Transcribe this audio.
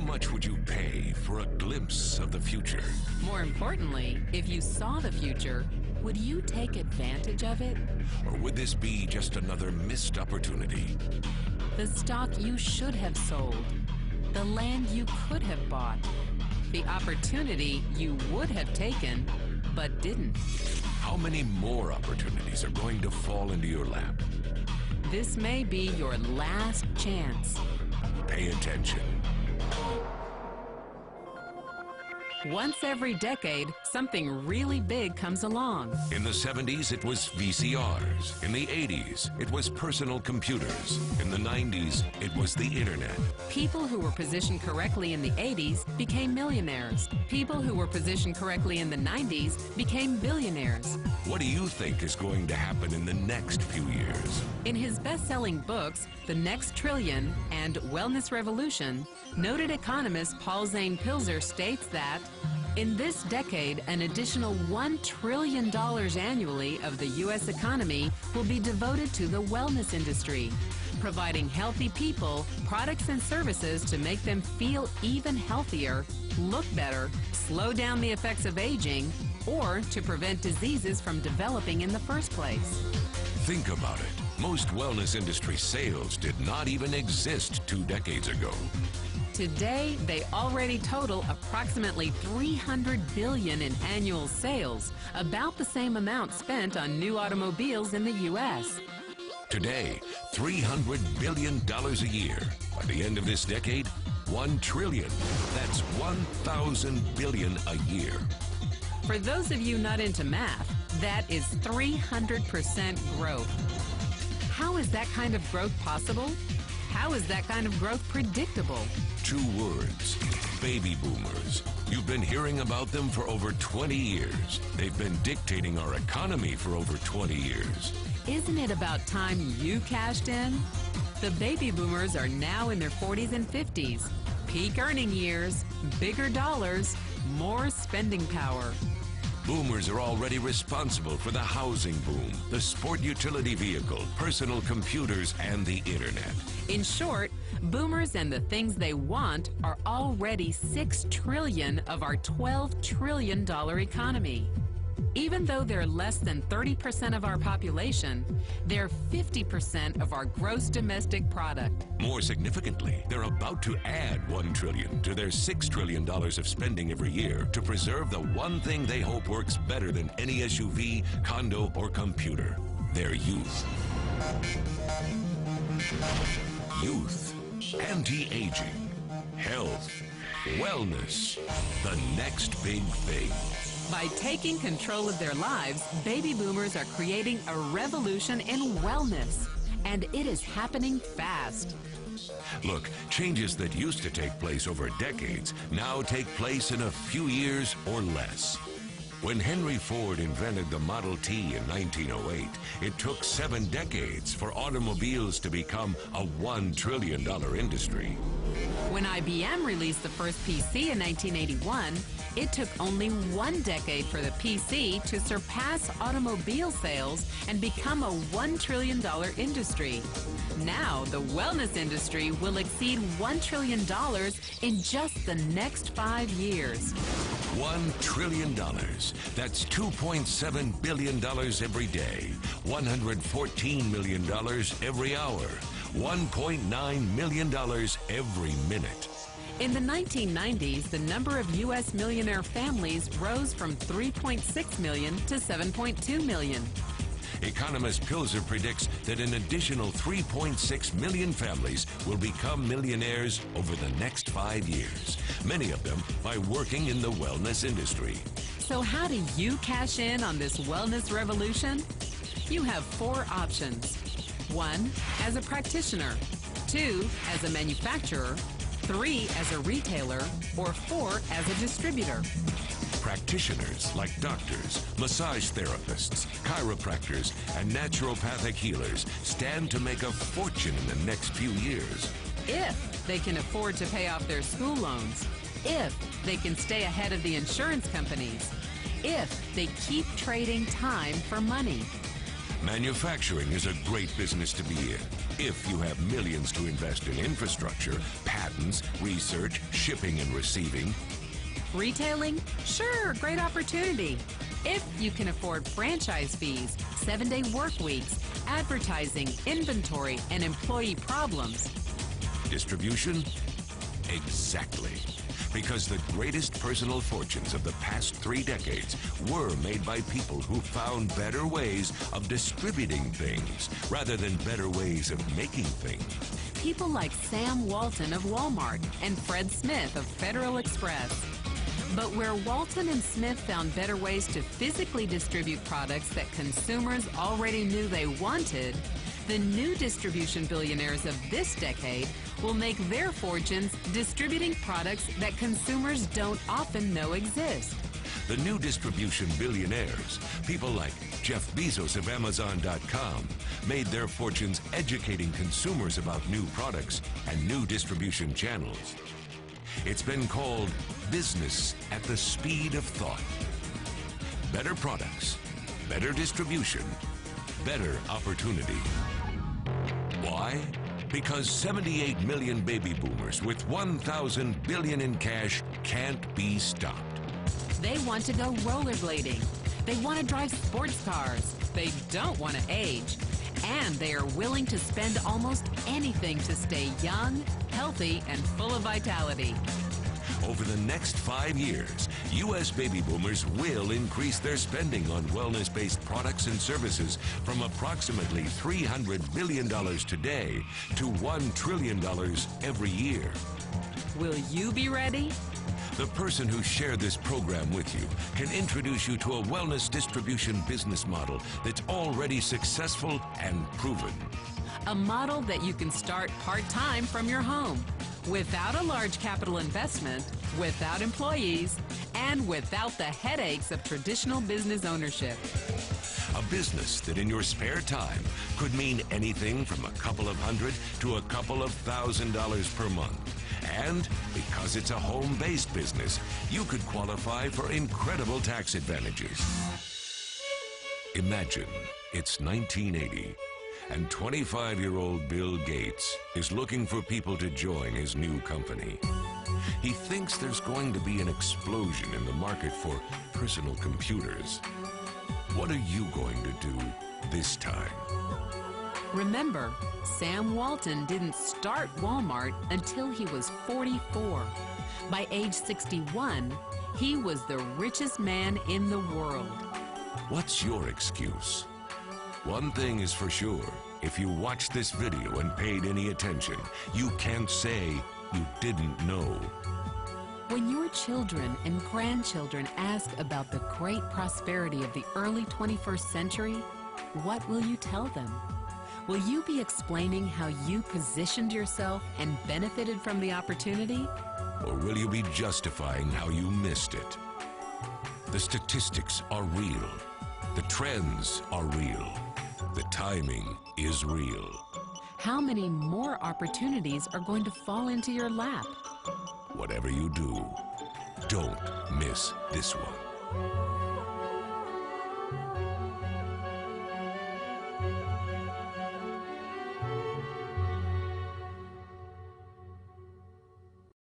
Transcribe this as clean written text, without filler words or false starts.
much would you pay for a glimpse of the future? More importantly, if you saw the future, would you take advantage of it? Or would this be just another missed opportunity? The stock you should have sold, the land you could have bought, the opportunity you would have taken but didn't. How many more opportunities are going to fall into your lap? This may be your last chance. Pay attention. Once every decade, something really big comes along. In the 70s, it was VCRs. In the 80s, it was personal computers. In the 90s, it was the internet. People who were positioned correctly in the 80s became millionaires. People who were positioned correctly in the 90s became billionaires. What do you think is going to happen in the next few years? In his best-selling books, The Next Trillion and Wellness Revolution, noted economist Paul Zane Pilzer states that in this decade, an additional $1 trillion annually of the U.S. economy will be devoted to the wellness industry, providing healthy people products and services to make them feel even healthier, look better, slow down the effects of aging, or to prevent diseases from developing in the first place. Think about it. Most wellness industry sales did not even exist 2 decades ago. Today, they already total approximately $300 billion in annual sales, about the same amount spent on new automobiles in the U.S. Today, $300 billion a year. By the end of this decade, $1 trillion. That's 1,000 billion a year. For those of you not into math, that is 300% growth. How is that kind of growth possible? How is that kind of growth predictable? 2 words, baby boomers. You've been hearing about them for over 20 years. They've been dictating our economy for over 20 years. Isn't it about time you cashed in? The baby boomers are now in their 40s and 50s. Peak earning years, bigger dollars, more spending power. Boomers are already responsible for the housing boom, the sport utility vehicle, personal computers, and the internet. In short, boomers and the things they want are already $6 trillion of our $12 trillion economy. Even though they're less than 30% of our population, they're 50% of our gross domestic product. More significantly, they're about to add $1 trillion to their $6 trillion of spending every year to preserve the one thing they hope works better than any SUV, condo, or computer: their youth. Youth, anti-aging, health, wellness, the next big thing. By taking control of their lives, baby boomers are creating a revolution in wellness, and it is happening fast. Look, changes that used to take place over decades now take place in a few years or less. When Henry Ford invented the Model T in 1908, it took 7 decades for automobiles to become a $1 trillion industry. When IBM released the first PC in 1981, it took only 1 decade for the PC to surpass automobile sales and become a $1 trillion industry. Now, the wellness industry will exceed $1 trillion in just the next 5 years. $1 trillion. That's $2.7 billion every day, $114 million every hour, $1.9 million every minute. In the 1990s, the number of U.S. millionaire families rose from 3.6 million to 7.2 million. Economist Pilzer predicts that an additional 3.6 million families will become millionaires over the next 5 years, many of them by working in the wellness industry. So how do you cash in on this wellness revolution? You have 4 options. 1, as a practitioner. 2, as a manufacturer. 3, as a retailer. Or 4, as a distributor. Practitioners like doctors, massage therapists, chiropractors, and naturopathic healers stand to make a fortune in the next few years. If they can afford to pay off their school loans. If they can stay ahead of the insurance companies. If they keep trading time for money. Manufacturing is a great business to be in if you have millions to invest in infrastructure, patents, research, shipping and receiving. Retailing? Sure, great opportunity. If you can afford franchise fees, 7-day work weeks, advertising, inventory, and employee problems. Distribution? Exactly. Because the greatest personal fortunes of the past 3 decades were made by people who found better ways of distributing things rather than better ways of making things. People like Sam Walton of Walmart and Fred Smith of Federal Express. But where Walton and Smith found better ways to physically distribute products that consumers already knew they wanted, the new distribution billionaires of this decade will make their fortunes distributing products that consumers don't often know exist. The new distribution billionaires, people like Jeff Bezos of Amazon.com, made their fortunes educating consumers about new products and new distribution channels. It's been called business at the speed of thought. Better products, better distribution, better opportunity. Why? Because 78 million baby boomers with 1,000 billion in cash can't be stopped. They want to go rollerblading. They want to drive sports cars. They don't want to age. And they are willing to spend almost anything to stay young, healthy, and full of vitality. Over the next 5 years, U.S. baby boomers will increase their spending on wellness-based products and services from approximately $300 billion today to $1 trillion every year. Will you be ready? The person who shared this program with you can introduce you to a wellness distribution business model that's already successful and proven. A model that you can start part-time from your home, without a large capital investment, without employees, and without the headaches of traditional business ownership. A business that in your spare time could mean anything from a couple of hundred to a couple of $1,000s per month. And because it's a home-based business, you could qualify for incredible tax advantages. Imagine it's 1980. And 25-year-old Bill Gates is looking for people to join his new company. He thinks there's going to be an explosion in the market for personal computers. What are you going to do this time? Remember, Sam Walton didn't start Walmart until he was 44. By age 61, he was the richest man in the world. What's your excuse? One thing is for sure, if you watched this video and paid any attention, you can't say you didn't know. When your children and grandchildren ask about the great prosperity of the early 21st century, what will you tell them? Will you be explaining how you positioned yourself and benefited from the opportunity? Or will you be justifying how you missed it? The statistics are real. The trends are real. The timing is real. How many more opportunities are going to fall into your lap? Whatever you do, don't miss this one.